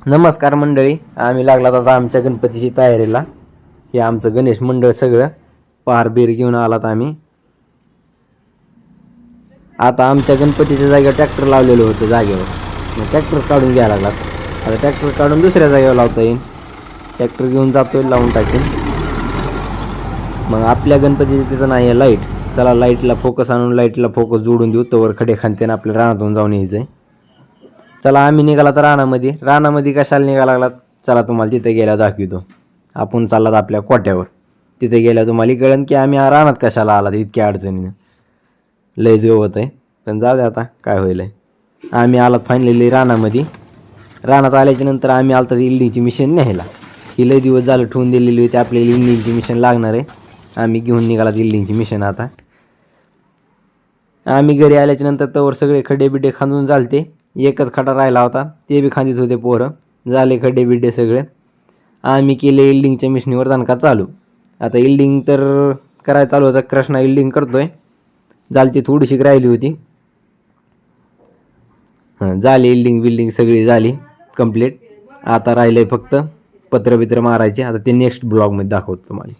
नमस्कार मंडळी, आम्ही लागलात आता आमच्या गणपतीची तयारीला. हे आमचं गणेश मंडळ सगळं पार बीर घेऊन आलात आम्ही. आता आमच्या गणपतीच्या जागेवर ट्रॅक्टर लावलेलं होतं जागेवर, मग ट्रॅक्टर काढून घ्यायला लागलात. आता ट्रॅक्टर काढून दुसऱ्या जागेवर लावता येईल. ट्रॅक्टर घेऊन जातोय, लावून टाकेन. मग आपल्या गणपतीच्या तिथं नाही आहे लाईट. चला लाईटला फोकस आणून लाईटला फोकस जोडून देऊ. तवर खडे खांतेन आपल्या रानातून जाऊन यायचं आहे. चला आम्ही निघाला तर रानामध्ये कशाला निघाला लागलात, चला तुम्हाला तिथे गेल्या दाखवतो. आपण चाललात आपल्या कोट्यावर. तिथे गेल्या तुम्हाला कळन की आम्ही रानात कशाला आलात इतक्या अडचणीनं. लय गवत आहे, पण जाऊ दे आता काय होईल. आम्ही आलात फायनली रानामध्ये. रानात आल्याच्या नंतर आम्ही आलतात इल्डिंगची मिशन न्यायला. ही लय दिवस झालं ठेवून दिलेली होती, आपल्याला इल्डिंगची मिशन लागणार आहे. आम्ही घेऊन निघालात इल्डिंगची मिशन. आता आम्ही घरी आल्याच्या नंतर तवर सगळे खड्डे बिड्डे खांदून झालते. एकच खडा राहिला होता, ते बी खांदीत होते पोरं. झाले खड्डे बिड्डे सगळे. आम्ही केले इल्डिंगच्या मिशनीवर दणका चालू. आता इल्डिंग तर करायला चालू होतं. कृष्णा इल्डिंग करतोय. झाली ती थोडीशी राहिली होती. झाली इल्डिंग बिल्डिंग सगळी झाली कंप्लीट. आता राहिलंय फक्त पत्र बित्र मारायचे. आता ते नेक्स्ट ब्लॉगमध्ये दाखवतो तुम्हाला.